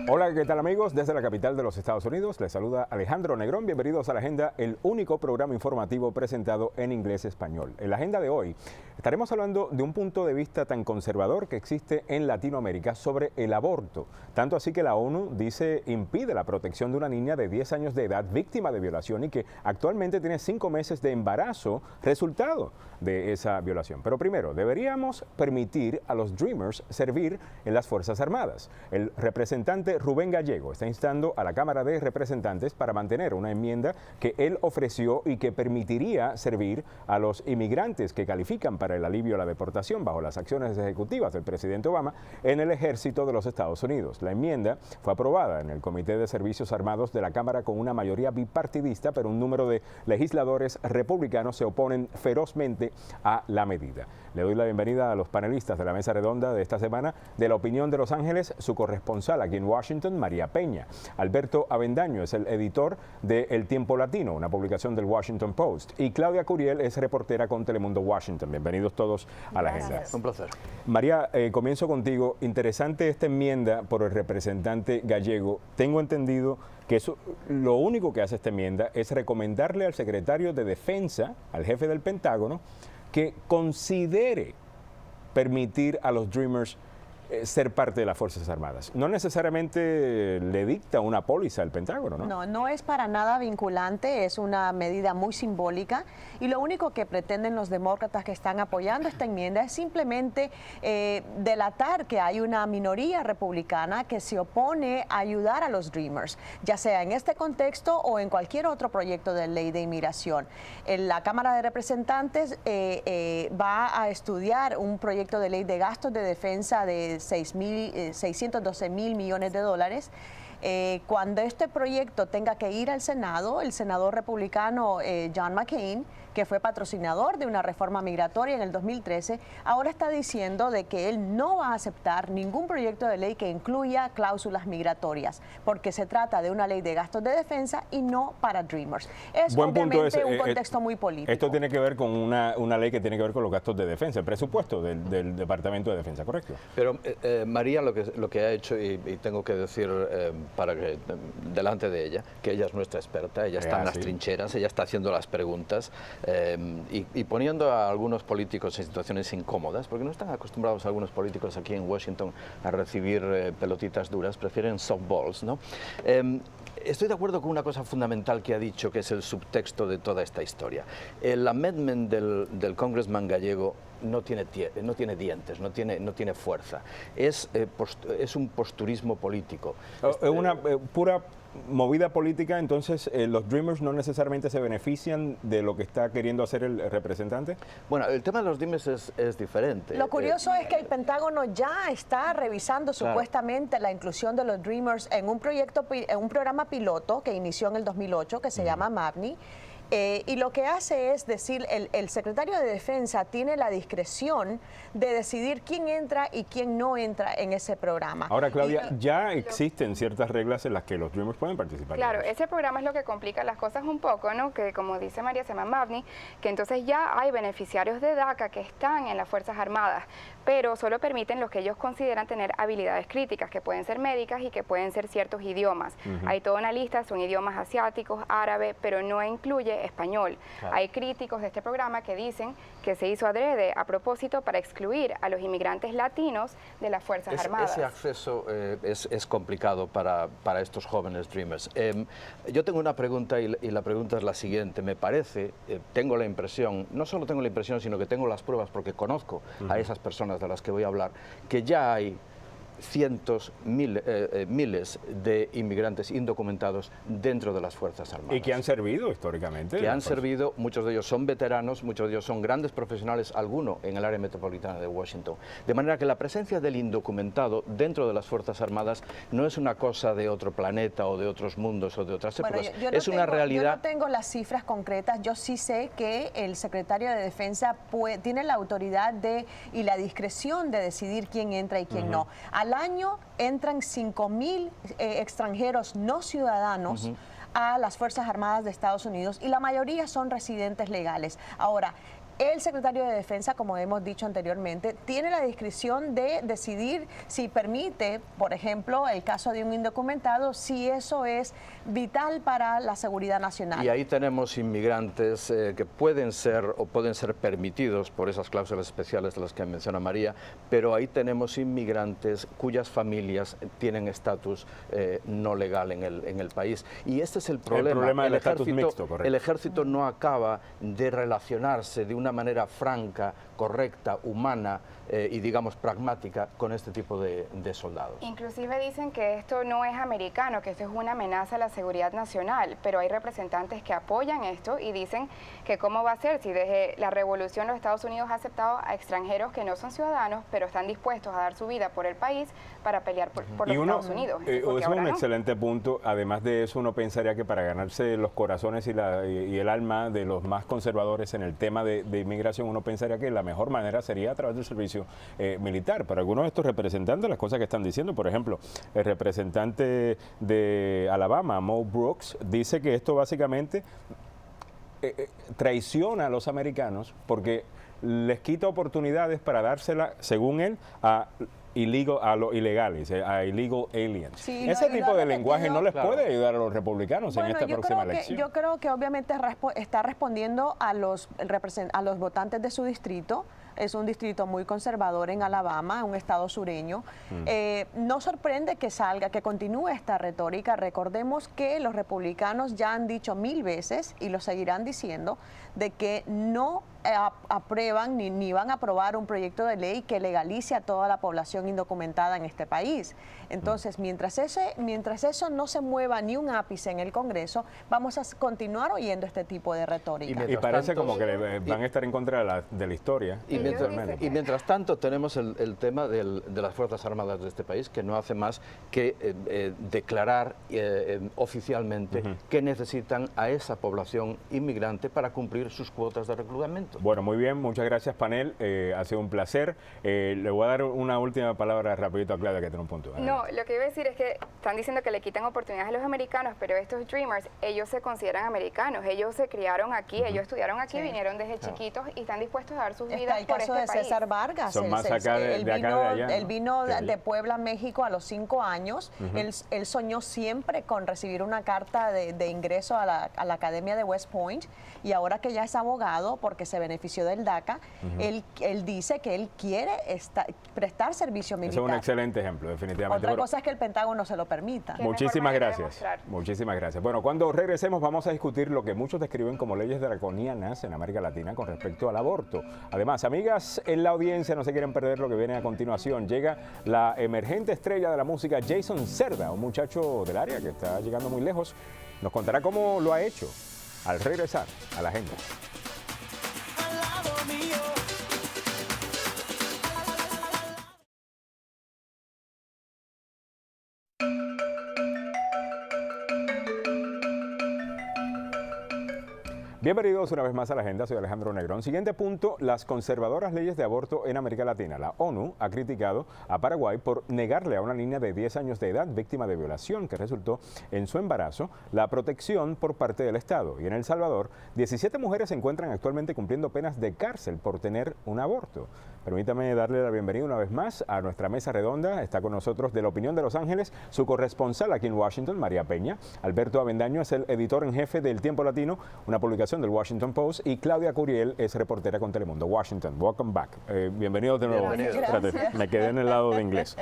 Hola, ¿qué tal amigos? Desde la capital de los Estados Unidos les saluda Alejandro Negrón. Bienvenidos a La Agenda, el único programa informativo presentado en inglés-español. En la agenda de hoy estaremos hablando de un punto de vista tan conservador que existe en Latinoamérica sobre el aborto. Tanto así que la ONU dice impide la protección de una niña de 10 años de edad víctima de violación y que actualmente tiene 5 meses de embarazo resultado de esa violación. Pero primero, deberíamos permitir a los Dreamers servir en las Fuerzas Armadas. El representante Rubén Gallego está instando a la Cámara de Representantes para mantener una enmienda que él ofreció y que permitiría servir a los inmigrantes que califican para el alivio a la deportación bajo las acciones ejecutivas del presidente Obama en el ejército de los Estados Unidos. La enmienda fue aprobada en el Comité de Servicios Armados de la Cámara con una mayoría bipartidista, pero un número de legisladores republicanos se oponen ferozmente a la medida. Le doy la bienvenida a los panelistas de la mesa redonda de esta semana. De La Opinión de Los Ángeles, su corresponsal aquí en Washington, María Peña. Alberto Avendaño es el editor de El Tiempo Latino, una publicación del Washington Post. Y Claudia Curiel es reportera con Telemundo Washington. Bienvenidos todos a la agenda. Un placer. María, comienzo contigo. Interesante esta enmienda por el representante Gallego. Tengo entendido que eso, lo único que hace esta enmienda es recomendarle al secretario de Defensa, al jefe del Pentágono, que considere permitir a los Dreamers ser parte de las Fuerzas Armadas. No necesariamente le dicta una póliza al Pentágono, ¿no? No, no es para nada vinculante, es una medida muy simbólica y lo único que pretenden los demócratas que están apoyando esta enmienda es simplemente delatar que hay una minoría republicana que se opone a ayudar a los Dreamers, ya sea en este contexto o en cualquier otro proyecto de ley de inmigración. La Cámara de Representantes va a estudiar un proyecto de ley de gastos de defensa de 612 mil millones de dólares. Cuando este proyecto tenga que ir al Senado, el senador republicano John McCain, que fue patrocinador de una reforma migratoria en el 2013, ahora está diciendo de que él no va a aceptar ningún proyecto de ley que incluya cláusulas migratorias, porque se trata de una ley de gastos de defensa y no para Dreamers. Es obviamente un contexto muy político. Esto tiene que ver con una ley que tiene que ver con los gastos de defensa, el presupuesto del Departamento de Defensa, ¿correcto? Pero María lo que ha hecho, y tengo que decir delante de ella, que ella es nuestra experta, ella está en las trincheras, ella está haciendo las preguntas, y poniendo a algunos políticos en situaciones incómodas, porque no están acostumbrados algunos políticos aquí en Washington a recibir pelotitas duras, prefieren softballs, ¿no? Estoy de acuerdo con una cosa fundamental que ha dicho, que es el subtexto de toda esta historia. El amendment del congressman Gallego no tiene dientes, no tiene fuerza. Es un posturismo político. Es una pura movida política. Entonces los Dreamers no necesariamente se benefician de lo que está queriendo hacer el representante. Bueno, el tema de los Dreamers es diferente. Lo curioso es que el Pentágono ya está revisando supuestamente la inclusión de los Dreamers en un programa piloto que inició en el 2008 que se llama MAVNI. Y lo que hace es decir, el secretario de Defensa tiene la discreción de decidir quién entra y quién no entra en ese programa. Ahora, Claudia, ya existen ciertas reglas en las que los Dreamers pueden participar. Claro, ese programa es lo que complica las cosas un poco, ¿no? Que como dice María, se llama MAVNI, que entonces ya hay beneficiarios de DACA que están en las Fuerzas Armadas, pero solo permiten los que ellos consideran tener habilidades críticas, que pueden ser médicas y que pueden ser ciertos idiomas. Hay toda una lista, son idiomas asiáticos, árabe, pero no incluye español. Claro. Hay críticos de este programa que dicen que se hizo adrede a propósito para excluir a los inmigrantes latinos de las Fuerzas Armadas. Ese acceso es complicado para estos jóvenes Dreamers. Yo tengo una pregunta y la pregunta es la siguiente. Me parece, tengo la impresión, no solo tengo la impresión, sino que tengo las pruebas porque conozco a esas personas de las que voy a hablar, que ya hay cientos, miles de inmigrantes indocumentados dentro de las Fuerzas Armadas. Y que han servido históricamente. Que han servido, muchos de ellos son veteranos, muchos de ellos son grandes profesionales, alguno en el área metropolitana de Washington. De manera que la presencia del indocumentado dentro de las Fuerzas Armadas no es una cosa de otro planeta o de otros mundos o de otras épocas. Es una realidad. Yo no tengo las cifras concretas, yo sí sé que el secretario de Defensa tiene la autoridad y la discreción de decidir quién entra y quién no. Al año entran 5,000 extranjeros no ciudadanos a las Fuerzas Armadas de Estados Unidos y la mayoría son residentes legales. Ahora, el secretario de Defensa, como hemos dicho anteriormente, tiene la discreción de decidir si permite, por ejemplo, el caso de un indocumentado, si eso es vital para la seguridad nacional. Y ahí tenemos inmigrantes que pueden ser permitidos por esas cláusulas especiales de las que menciona María, pero ahí tenemos inmigrantes cuyas familias tienen estatus no legal en el país. Y este es el problema. El problema del estatus mixto, correcto. El ejército no acaba de relacionarse de una manera franca, correcta, humana y digamos pragmática con este tipo de soldados. Inclusive dicen que esto no es americano, que esto es una amenaza a la seguridad nacional, pero hay representantes que apoyan esto y dicen que cómo va a ser si desde la revolución los Estados Unidos ha aceptado a extranjeros que no son ciudadanos, pero están dispuestos a dar su vida por el país para pelear por los Estados Unidos. Eso es un excelente punto. Además de eso, uno pensaría que para ganarse los corazones y el alma de los más conservadores en el tema de inmigración, uno pensaría que la mejor manera sería a través del servicio militar. Para algunos de estos representantes, las cosas que están diciendo, por ejemplo, el representante de Alabama, Mo Brooks, dice que esto básicamente traiciona a los americanos porque les quita oportunidades para dársela, según él, a los ilegales, a illegal aliens. Sí, ese tipo de lenguaje no les claro. puede ayudar a los republicanos en esta próxima elección. Yo creo que obviamente está respondiendo a los votantes de su distrito. Es un distrito muy conservador en Alabama, un estado sureño. No sorprende que continúe esta retórica. Recordemos que los republicanos ya han dicho 1000 veces, y lo seguirán diciendo, de que no aprueban ni van a aprobar un proyecto de ley que legalice a toda la población indocumentada en este país. Entonces, mientras eso no se mueva ni un ápice en el Congreso, vamos a continuar oyendo este tipo de retórica. Y parece como que van a estar en contra de la historia. Y mientras tanto tenemos el tema de las Fuerzas Armadas de este país, que no hace más que declarar oficialmente que necesitan a esa población inmigrante para cumplir sus cuotas de reclutamiento. Bueno, muy bien, muchas gracias, panel, ha sido un placer. Le voy a dar una última palabra rapidito a Claudia, que tiene un punto. No, lo que iba a decir es que están diciendo que le quitan oportunidades a los americanos, pero estos Dreamers, ellos se consideran americanos, ellos se criaron aquí, ellos estudiaron aquí, vinieron desde chiquitos y están dispuestos a dar sus vidas por este país. El caso de César Vargas. Son más acá de acá de allá, ¿no? Él vino de Puebla, México, a los 5 años. Él soñó siempre con recibir una carta de ingreso a la Academia de West Point, y ahora que ya es abogado, porque se benefició del DACA, él dice que él quiere prestar servicio militar. Eso es un excelente ejemplo, definitivamente. Otra cosa es que el Pentágono se lo permita. Muchísimas gracias. Muchísimas gracias. Bueno, cuando regresemos vamos a discutir lo que muchos describen como leyes draconianas en América Latina con respecto al aborto. Además, amigas en la audiencia, no se quieren perder lo que viene a continuación. Llega la emergente estrella de la música, Jason Cerda, un muchacho del área que está llegando muy lejos. Nos contará cómo lo ha hecho al regresar a la agenda. Bienvenidos una vez más a la agenda, soy Alejandro Negrón. Siguiente punto, las conservadoras leyes de aborto en América Latina. La ONU ha criticado a Paraguay por negarle a una niña de 10 años de edad, víctima de violación que resultó en su embarazo, la protección por parte del Estado. Y en El Salvador, 17 mujeres se encuentran actualmente cumpliendo penas de cárcel por tener un aborto. Permítame darle la bienvenida una vez más a nuestra mesa redonda. Está con nosotros de La Opinión de Los Ángeles, su corresponsal aquí en Washington, María Peña. Alberto Avendaño es el editor en jefe del Tiempo Latino, una publicación del Washington Post, y Claudia Curiel es reportera con Telemundo. Washington, welcome back. Bienvenidos de nuevo. Gracias. Me quedé en el lado de inglés.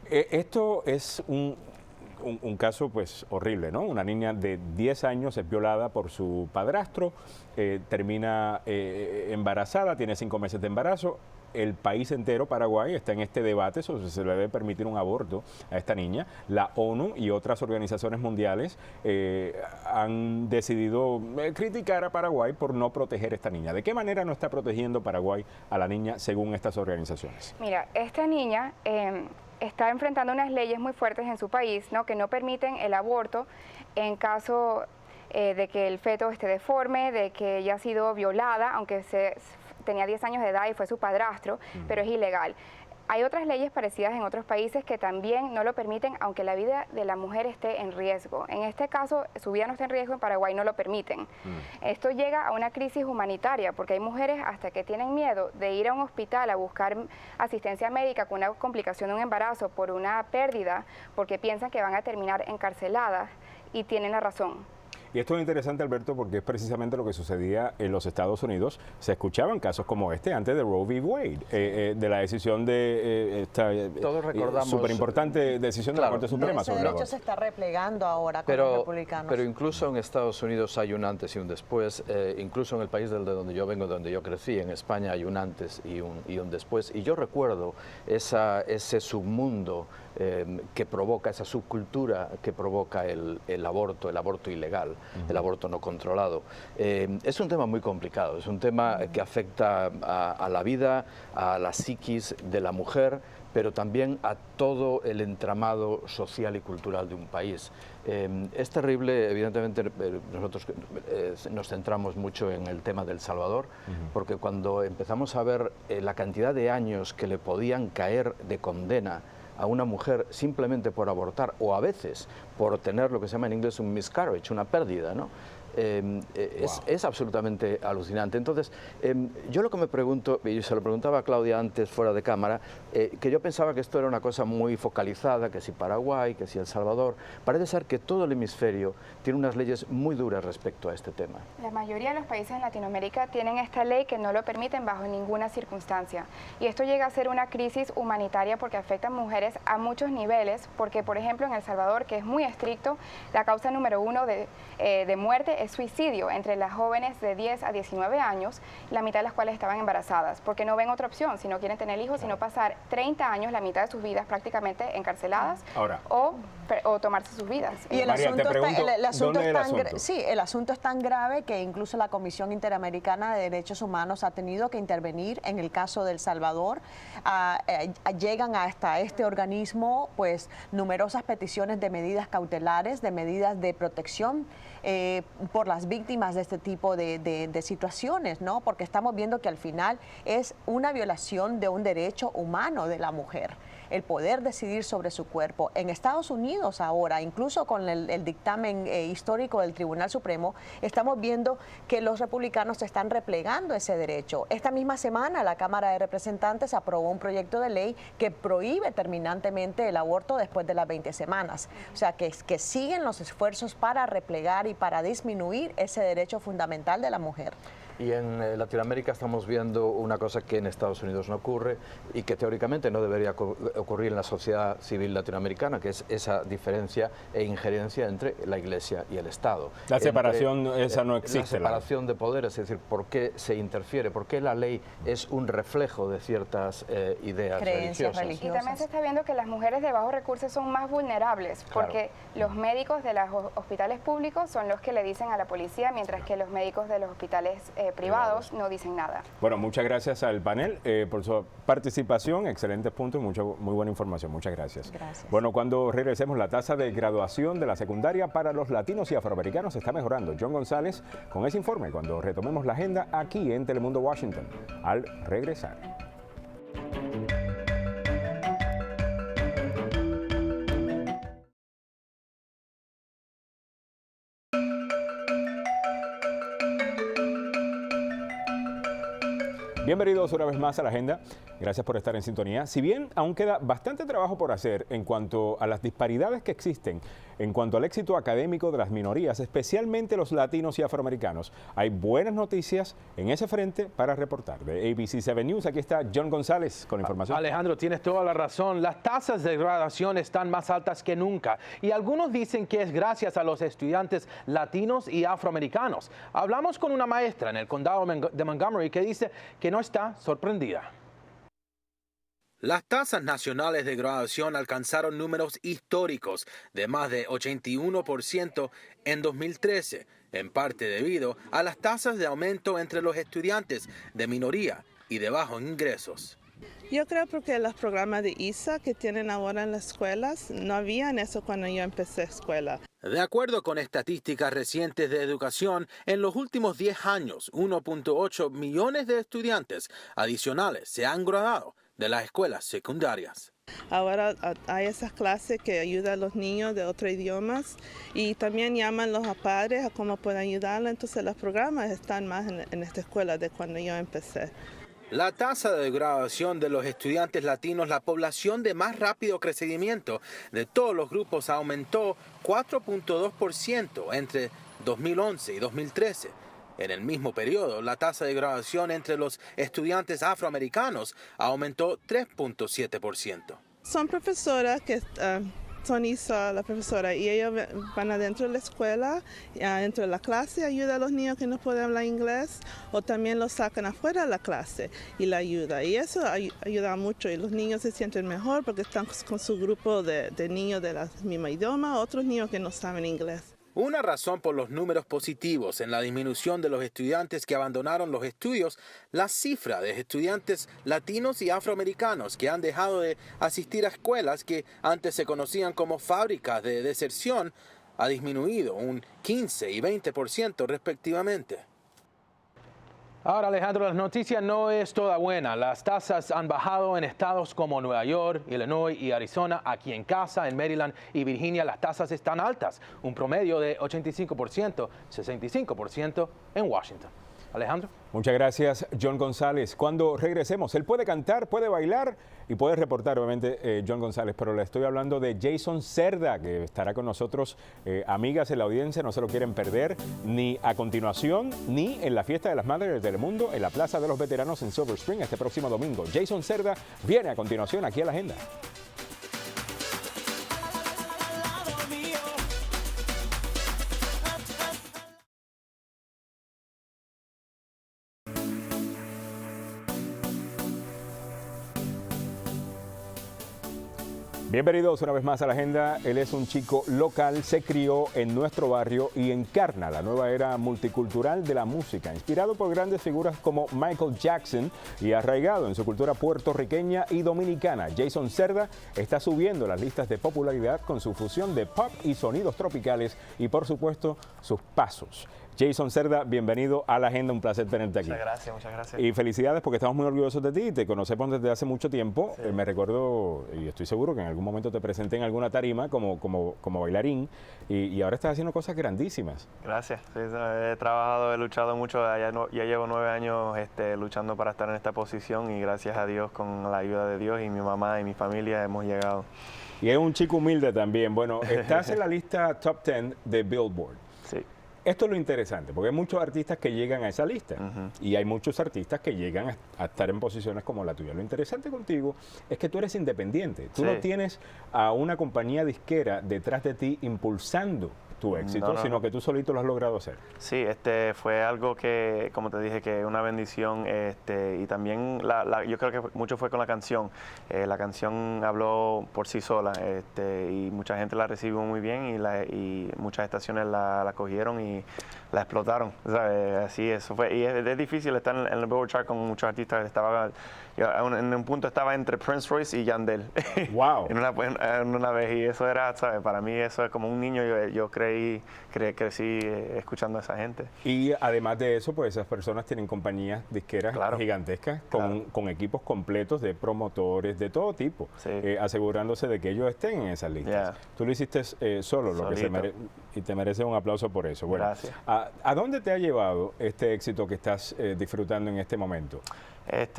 Esto es un caso pues horrible, ¿no? Una niña de 10 años es violada por su padrastro, termina embarazada, tiene 5 meses de embarazo. El país entero, Paraguay, está en este debate sobre si se le debe permitir un aborto a esta niña. La ONU y otras organizaciones mundiales han decidido criticar a Paraguay por no proteger a esta niña. ¿De qué manera no está protegiendo Paraguay a la niña según estas organizaciones? Mira, esta niña está enfrentando unas leyes muy fuertes en su país, ¿no?, que no permiten el aborto en caso de que el feto esté deforme, de que ella ha sido violada, aunque tenía 10 años de edad y fue su padrastro, pero es ilegal. Hay otras leyes parecidas en otros países que también no lo permiten, aunque la vida de la mujer esté en riesgo. En este caso, su vida no está en riesgo, en Paraguay no lo permiten. Esto llega a una crisis humanitaria, porque hay mujeres hasta que tienen miedo de ir a un hospital a buscar asistencia médica con una complicación de un embarazo por una pérdida, porque piensan que van a terminar encarceladas, y tienen la razón. Y esto es interesante, Alberto, porque es precisamente lo que sucedía en los Estados Unidos. Se escuchaban casos como este antes de Roe v. Wade, de la decisión de esta súper importante decisión de la Corte Suprema sobre el aborto. Ese derecho se está replegando ahora con los republicanos. Pero incluso en Estados Unidos hay un antes y un después. Incluso en el país de donde yo vengo, donde yo crecí, en España, hay un antes y un después. Y yo recuerdo ese submundo que provoca, esa subcultura que provoca el aborto ilegal, el aborto no controlado. Es un tema muy complicado, es un tema que afecta a la vida, a la psiquis de la mujer, pero también a todo el entramado social y cultural de un país. Es terrible, evidentemente nosotros nos centramos mucho en el tema de El Salvador, porque cuando empezamos a ver la cantidad de años que le podían caer de condena a una mujer simplemente por abortar, o a veces por tener lo que se llama en inglés un miscarriage, una pérdida, ¿no? Es absolutamente alucinante. Entonces, yo lo que me pregunto, y se lo preguntaba a Claudia antes fuera de cámara, que yo pensaba que esto era una cosa muy focalizada, que si Paraguay, que si El Salvador. Parece ser que todo el hemisferio tiene unas leyes muy duras respecto a este tema. La mayoría de los países en Latinoamérica tienen esta ley que no lo permiten bajo ninguna circunstancia. Y esto llega a ser una crisis humanitaria porque afecta a mujeres a muchos niveles, porque por ejemplo en El Salvador, que es muy estricto, la causa número 1 de muerte es suicidio entre las jóvenes de 10 a 19 años, la mitad de las cuales estaban embarazadas, porque no ven otra opción, si no quieren tener hijos, sino pasar 30 años, la mitad de sus vidas prácticamente encarceladas. Ahora, o tomarse sus vidas. Y el María, asunto es tan grave que incluso la Comisión Interamericana de Derechos Humanos ha tenido que intervenir en el caso de El Salvador. Llegan hasta este organismo pues numerosas peticiones de medidas cautelares, de medidas de protección por las víctimas de este tipo de situaciones, ¿no? Porque estamos viendo que al final es una violación de un derecho humano de la mujer, el poder decidir sobre su cuerpo. En Estados Unidos ahora, incluso con el dictamen histórico del Tribunal Supremo, estamos viendo que los republicanos están replegando ese derecho. Esta misma semana la Cámara de Representantes aprobó un proyecto de ley que prohíbe terminantemente el aborto después de las 20 semanas. O sea, que siguen los esfuerzos para replegar y para disminuir ese derecho fundamental de la mujer. Y en Latinoamérica estamos viendo una cosa que en Estados Unidos no ocurre y que teóricamente no debería ocurrir en la sociedad civil latinoamericana, que es esa diferencia e injerencia entre la Iglesia y el Estado. La separación esa no existe. La separación de poderes, es decir, ¿por qué se interfiere? ¿Por qué la ley es un reflejo de ciertas ideas religiosas? Y también se está viendo que las mujeres de bajos recursos son más vulnerables, porque los médicos de los hospitales públicos son los que le dicen a la policía, mientras que los médicos de los hospitales privados no dicen nada. Bueno, muchas gracias al panel por su participación, excelentes puntos y muy buena información. Muchas gracias. Gracias. Bueno, cuando regresemos, la tasa de graduación de la secundaria para los latinos y afroamericanos está mejorando. John González con ese informe cuando retomemos la agenda aquí en Telemundo Washington, al regresar. Bienvenidos una vez más a la agenda. Gracias por estar en sintonía. Si bien aún queda bastante trabajo por hacer en cuanto a las disparidades que existen, en cuanto al éxito académico de las minorías, especialmente los latinos y afroamericanos, hay buenas noticias en ese frente para reportar. De ABC 7 News, aquí está John González con la información. Alejandro, tienes toda la razón. Las tasas de graduación están más altas que nunca y algunos dicen que es gracias a los estudiantes latinos y afroamericanos. Hablamos con una maestra en el condado de Montgomery que dice que no está sorprendida. Las tasas nacionales de graduación alcanzaron números históricos de más de 81% en 2013, en parte debido a las tasas de aumento entre los estudiantes de minoría y de bajos ingresos. Yo creo porque los programas de ISA que tienen ahora en las escuelas, no habían eso cuando yo empecé escuela. De acuerdo con estadísticas recientes de educación, en los últimos 10 años, 1.8 millones de estudiantes adicionales se han graduado de las escuelas secundarias. Ahora hay esas clases que ayudan a los niños de otros idiomas y también llaman a los padres a cómo pueden ayudarlos. Entonces los programas están más en esta escuela de cuando yo empecé. La tasa de graduación de los estudiantes latinos, la población de más rápido crecimiento de todos los grupos, aumentó 4.2% entre 2011 y 2013. En el mismo periodo, la tasa de graduación entre los estudiantes afroamericanos aumentó 3.7%. Son profesoras que son Isa, la profesora, y ellos van adentro de la escuela, dentro de la clase, ayudan a los niños que no pueden hablar inglés, o también los sacan afuera de la clase y la ayuda. Y eso ayuda mucho, y los niños se sienten mejor porque están con su grupo de niños de la misma idioma, otros niños que no saben inglés. Una razón por los números positivos en la disminución de los estudiantes que abandonaron los estudios, la cifra de estudiantes latinos y afroamericanos que han dejado de asistir a escuelas que antes se conocían como fábricas de deserción ha disminuido un 15 y 20% respectivamente. Ahora, Alejandro, la noticia no es toda buena. Las tasas han bajado en estados como Nueva York, Illinois y Arizona. Aquí en casa, en Maryland y Virginia, las tasas están altas. Un promedio de 85%, 65% en Washington. Alejandro. Muchas gracias, John González. Cuando regresemos, él puede cantar, puede bailar y puede reportar, obviamente, John González, pero le estoy hablando de Jason Cerda, que estará con nosotros, amigas en la audiencia, no se lo quieren perder, ni a continuación, ni en la Fiesta de las Madres de Telemundo, en la Plaza de los Veteranos en Silver Spring, este próximo domingo. Jason Cerda viene a continuación aquí a la agenda. Bienvenidos una vez más a la agenda. Él es un chico local, se crió en nuestro barrio y encarna la nueva era multicultural de la música, inspirado por grandes figuras como Michael Jackson y arraigado en su cultura puertorriqueña y dominicana. Jason Cerda está subiendo las listas de popularidad con su fusión de pop y sonidos tropicales y, por supuesto, sus pasos. Jason Cerda, bienvenido a la agenda, un placer tenerte aquí. Muchas gracias. Y felicidades porque estamos muy orgullosos de ti, te conocemos desde hace mucho tiempo. Sí. Me recuerdo, y estoy seguro que en algún momento te presenté en alguna tarima como bailarín y ahora estás haciendo cosas grandísimas. Gracias, sí, he trabajado, he luchado mucho, ya llevo 9 años luchando para estar en esta posición y gracias a Dios, con la ayuda de Dios y mi mamá y mi familia hemos llegado. Y es un chico humilde también. Bueno, estás en la lista Top 10 de Billboard. Sí. Esto es lo interesante, porque hay muchos artistas que llegan a esa lista y hay muchos artistas que llegan a estar en posiciones como la tuya. Lo interesante contigo es que tú eres independiente. Tú no tienes a una compañía disquera detrás de ti impulsando tu éxito, sino que tú solito lo has logrado hacer. Sí, fue algo que, como te dije, que una bendición, y también yo creo que mucho fue con la canción. La canción habló por sí sola, y mucha gente la recibió muy bien y muchas estaciones la cogieron y la explotaron. Así eso fue. Y es difícil estar en el Billboard Chart con muchos artistas. En un punto estaba entre Prince Royce y Yandel. Wow. en una vez, y eso era, ¿sabes? Para mí eso es como un niño. Yo crecí escuchando a esa gente. Y además de eso, pues esas personas tienen compañías disqueras gigantescas con equipos completos de promotores de todo tipo, asegurándose de que ellos estén en esas listas. Tú lo hiciste solo, y te mereces un aplauso por eso. Bueno, gracias. ¿A dónde te ha llevado este éxito que estás disfrutando en este momento?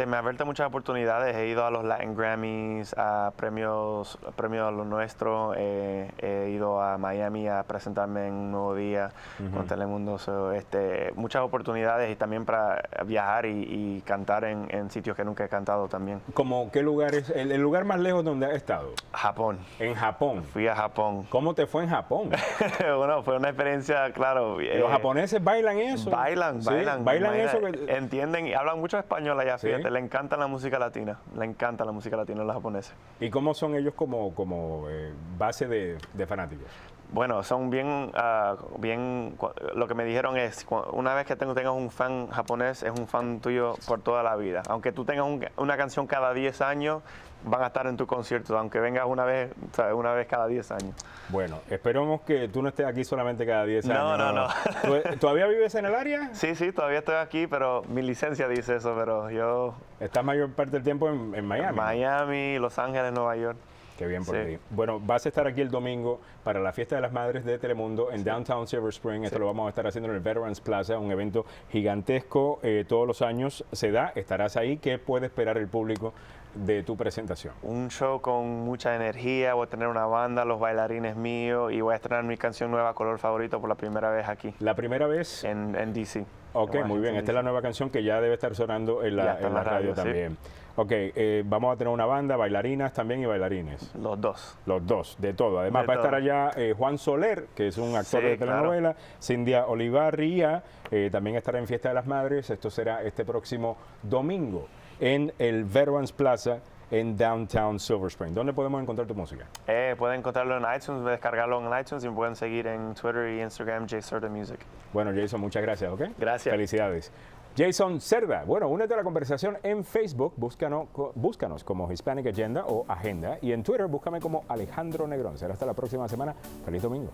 Me ha abierto muchas oportunidades. He ido a los Latin Grammys, a premios a lo nuestro. He ido a Miami a presentarme en Un Nuevo Día con Telemundo. Muchas oportunidades y también para viajar y cantar en sitios que nunca he cantado también. ¿Cómo qué lugar es el lugar más lejos donde has estado? Japón. En Japón. Fui a Japón. ¿Cómo te fue en Japón? Bueno, fue una experiencia, claro. ¿Los japoneses bailan eso? Bailan. ¿Bailan eso? Entienden y hablan mucho español allá. Fíjate, le encanta la música latina, a los japoneses. ¿Y cómo son ellos como base de fanáticos? Bueno, son bien, lo que me dijeron es, una vez que tengas un fan japonés, es un fan tuyo por toda la vida. Aunque tú tengas una canción cada 10 años, van a estar en tu concierto, aunque vengas una vez, ¿sabes? Una vez cada 10 años. Bueno, esperemos que tú no estés aquí solamente cada 10 años. No. ¿Todavía vives en el área? Sí, todavía estoy aquí, pero mi licencia dice eso, pero yo... ¿Estás mayor parte del tiempo en Miami? Miami, Los Ángeles, Nueva York. Qué bien por Sí. ti. Bueno, vas a estar aquí el domingo para la Fiesta de las Madres de Telemundo en Downtown Silver Spring. Esto lo vamos a estar haciendo en el Veterans Plaza, un evento gigantesco. Todos los años se da. Estarás ahí. ¿Qué puede esperar el público de tu presentación? Un show con mucha energía, voy a tener una banda, los bailarines míos y voy a estrenar mi canción nueva, Color Favorito, por la primera vez aquí. ¿La primera vez? En DC. Ok, muy bien. Esta es la nueva canción que ya debe estar sonando en la radio también. Sí. Ok, vamos a tener una banda, bailarinas también y bailarines. Los dos. Los dos, de todo. Además De va a estar todo. allá Juan Soler, que es un actor Sí, de claro. telenovela, Cindia Olivarría, también estará en Fiesta de las Madres. Esto será este próximo domingo en el Veterans Plaza en Downtown Silver Spring. ¿Dónde podemos encontrar tu música? Pueden encontrarlo en iTunes, descargarlo en iTunes y me pueden seguir en Twitter y Instagram, JCerda Music. Bueno, Jason, muchas gracias, ¿ok? Gracias. Felicidades. Jason Cerda, bueno, únete a la conversación en Facebook, búscanos como Hispanic Agenda o Agenda, y en Twitter búscame como Alejandro Negrón. Será hasta la próxima semana. Feliz domingo.